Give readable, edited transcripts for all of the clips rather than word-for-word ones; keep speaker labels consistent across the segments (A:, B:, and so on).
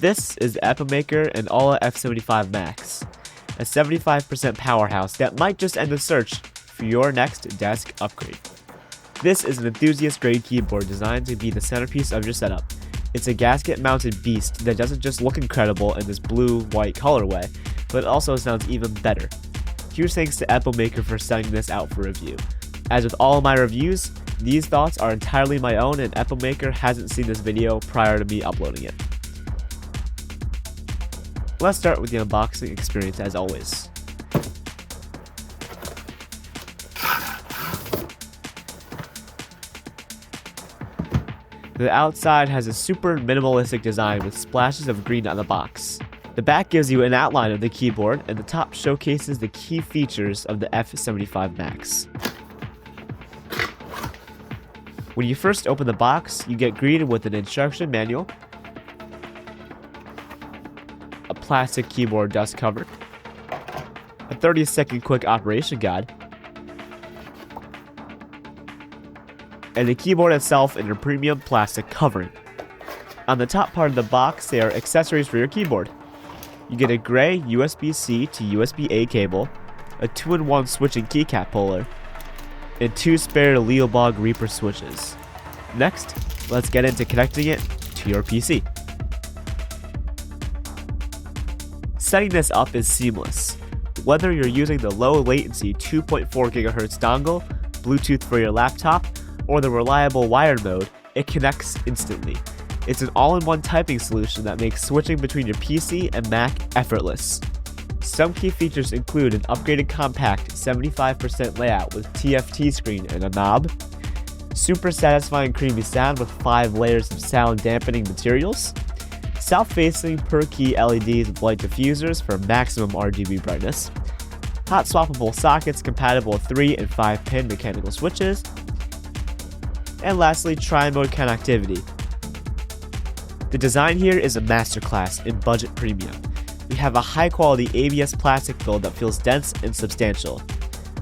A: This is the Epomaker and Alla F75 Max, a 75% powerhouse that might just end the search for your next desk upgrade. This is an enthusiast-grade keyboard designed to be the centerpiece of your setup. It's a gasket-mounted beast that doesn't just look incredible in this blue-white colorway, but it also sounds even better. Huge thanks to Epomaker for sending this out for review. As with all of my reviews, these thoughts are entirely my own, and Epomaker hasn't seen this video prior to me uploading it. Let's start with the unboxing experience as always. The outside has a super minimalistic design with splashes of green on the box. The back gives you an outline of the keyboard, and the top showcases the key features of the F75 Max. When you first open the box, you get greeted with an instruction manual, a plastic keyboard dust cover, a 30-second quick operation guide, and the keyboard itself in a premium plastic covering. On the top part of the box, there are accessories for your keyboard. You get a gray USB-C to USB-A cable, a 2-in-1 switching keycap puller, and 2 spare Leobog Reaper switches. Next, let's get into connecting it to your PC. Setting this up is seamless. Whether you're using the low latency 2.4 GHz dongle, Bluetooth for your laptop, or the reliable wired mode, it connects instantly. It's an all-in-one typing solution that makes switching between your PC and Mac effortless. Some key features include an upgraded compact 75% layout with TFT screen and a knob, super satisfying creamy sound with 5 layers of sound dampening materials, south-facing per-key LEDs with light diffusers for maximum RGB brightness, hot swappable sockets compatible with 3 and 5 pin mechanical switches, and lastly, tri-mode connectivity. The design here is a masterclass in budget premium. We have a high-quality ABS plastic build that feels dense and substantial.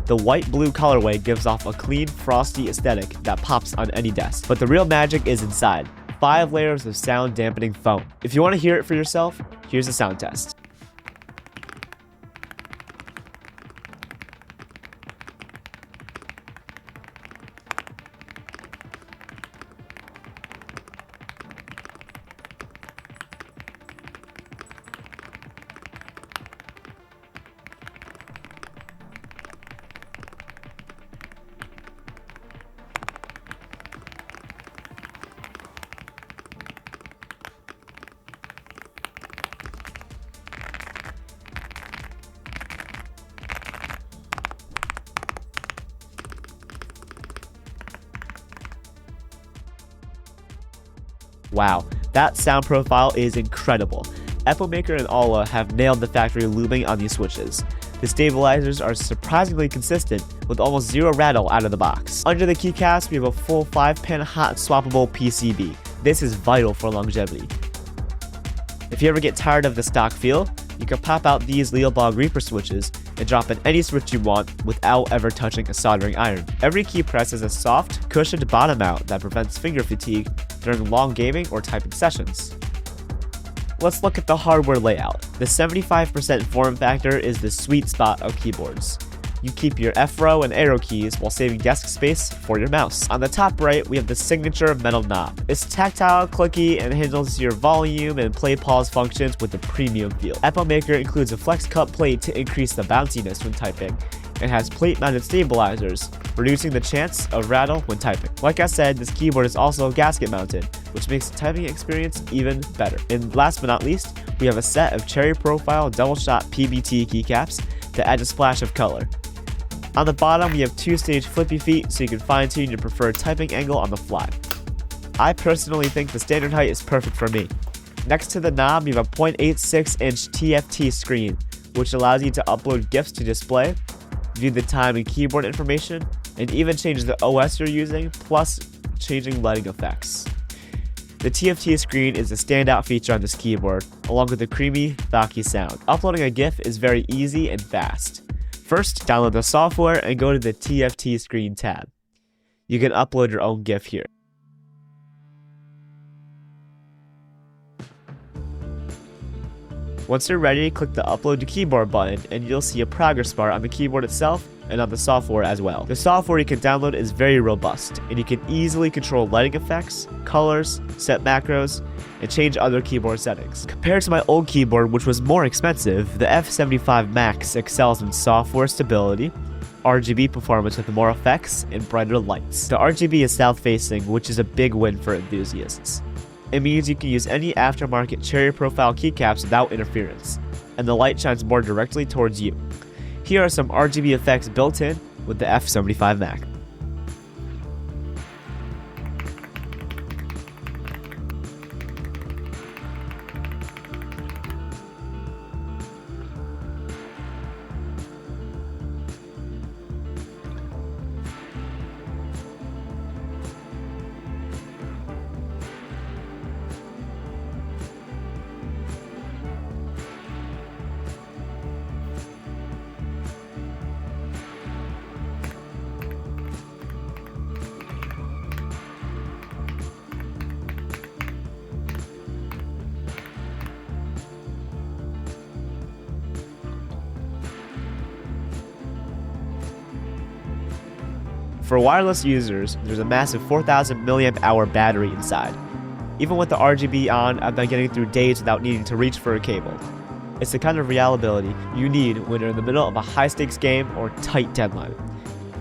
A: The white-blue colorway gives off a clean, frosty aesthetic that pops on any desk. But the real magic is inside. 5 layers of sound dampening foam. If you want to hear it for yourself, here's a sound test. Wow, that sound profile is incredible. Epomaker and Alla have nailed the factory looping on these switches. The stabilizers are surprisingly consistent, with almost 0 rattle out of the box. Under the keycaps, we have a full 5-pin hot swappable PCB. This is vital for longevity. If you ever get tired of the stock feel, you can pop out these Leobog Reaper switches and drop in any switch you want without ever touching a soldering iron. Every key press is a soft, cushioned bottom mount that prevents finger fatigue during long gaming or typing sessions. Let's look at the hardware layout. The 75% form factor is the sweet spot of keyboards. You keep your F row and arrow keys while saving desk space for your mouse. On the top right, we have the signature metal knob. It's tactile, clicky, and handles your volume and play pause functions with a premium feel. Epomaker includes a flex cut plate to increase the bounciness when typing, and has plate-mounted stabilizers, reducing the chance of rattle when typing. Like I said, this keyboard is also gasket-mounted, which makes the typing experience even better. And last but not least, we have a set of cherry profile double-shot PBT keycaps to add a splash of color. On the bottom, we have 2-stage flippy feet so you can fine-tune your preferred typing angle on the fly. I personally think the standard height is perfect for me. Next to the knob, you have a 0.86-inch TFT screen, which allows you to upload GIFs to display, view the time and keyboard information, and even change the OS you're using, plus changing lighting effects. The TFT screen is a standout feature on this keyboard, along with the creamy, thocky sound. Uploading a GIF is very easy and fast. First, download the software and go to the TFT screen tab. You can upload your own GIF here. Once you're ready, click the Upload to Keyboard button and you'll see a progress bar on the keyboard itself and on the software as well. The software you can download is very robust, and you can easily control lighting effects, colors, set macros, and change other keyboard settings. Compared to my old keyboard, which was more expensive, the F75 Max excels in software stability, RGB performance with more effects, and brighter lights. The RGB is south-facing, which is a big win for enthusiasts. It means you can use any aftermarket cherry profile keycaps without interference, and the light shines more directly towards you. Here are some RGB effects built in with the F75 Mac. For wireless users, there's a massive 4,000 mAh battery inside. Even with the RGB on, I've been getting through days without needing to reach for a cable. It's the kind of reliability you need when you're in the middle of a high-stakes game or tight deadline.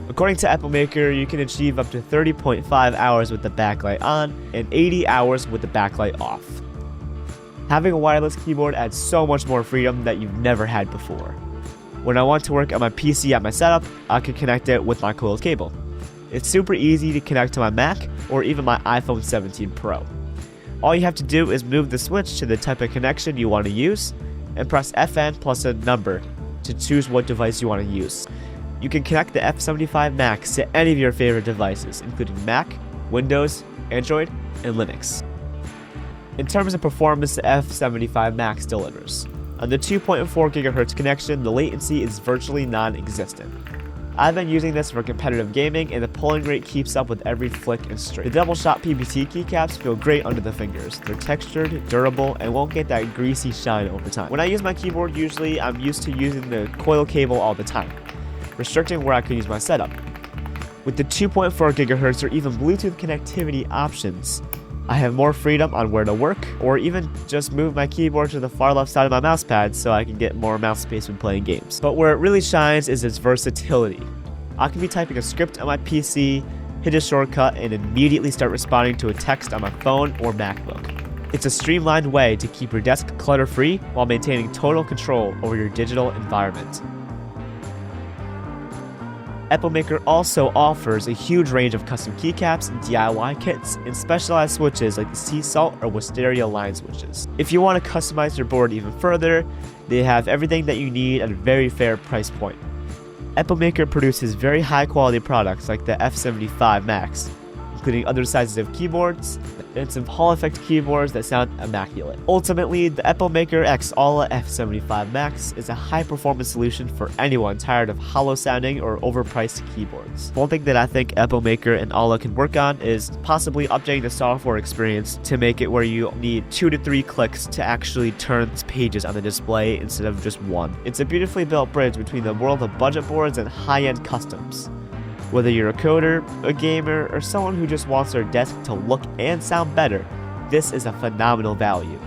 A: According to Epomaker, you can achieve up to 30.5 hours with the backlight on and 80 hours with the backlight off. Having a wireless keyboard adds so much more freedom that you've never had before. When I want to work on my PC at my setup, I can connect it with my coiled cable. It's super easy to connect to my Mac or even my iPhone 17 Pro. All you have to do is move the switch to the type of connection you want to use and press FN plus a number to choose what device you want to use. You can connect the F75 Max to any of your favorite devices, including Mac, Windows, Android, and Linux. In terms of performance, the F75 Max delivers. On the 2.4 GHz connection, the latency is virtually non-existent. I've been using this for competitive gaming, and the polling rate keeps up with every flick and string. The double-shot PBT keycaps feel great under the fingers. They're textured, durable, and won't get that greasy shine over time. When I use my keyboard, usually I'm used to using the coil cable all the time, restricting where I can use my setup. With the 2.4 GHz or even Bluetooth connectivity options, I have more freedom on where to work, or even just move my keyboard to the far left side of my mouse pad so I can get more mouse space when playing games. But where it really shines is its versatility. I can be typing a script on my PC, hit a shortcut, and immediately start responding to a text on my phone or MacBook. It's a streamlined way to keep your desk clutter-free while maintaining total control over your digital environment. Epomaker also offers a huge range of custom keycaps, DIY kits, and specialized switches like the Sea Salt or Wisteria line switches. If you want to customize your board even further, they have everything that you need at a very fair price point. Epomaker produces very high quality products like the F75 Max, including other sizes of keyboards, and some Hall effect keyboards that sound immaculate. Ultimately, the Epomaker X Alla F75 Max is a high-performance solution for anyone tired of hollow-sounding or overpriced keyboards. One thing that I think Epomaker and Alla can work on is possibly updating the software experience to make it where you need 2 to 3 clicks to actually turn pages on the display instead of just one. It's a beautifully built bridge between the world of budget boards and high-end customs. Whether you're a coder, a gamer, or someone who just wants their desk to look and sound better, this is a phenomenal value.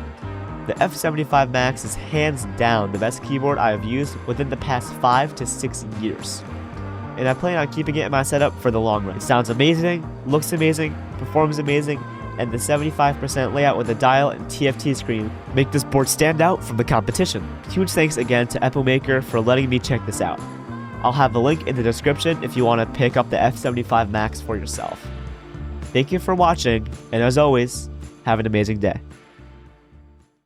A: The F75 Max is hands down the best keyboard I have used within the past 5 to 6 years. And I plan on keeping it in my setup for the long run. It sounds amazing, looks amazing, performs amazing, and the 75% layout with a dial and TFT screen make this board stand out from the competition. Huge thanks again to Epomaker for letting me check this out. I'll have a link in the description if you want to pick up the F75 Max for yourself. Thank you for watching, and as always, have an amazing day.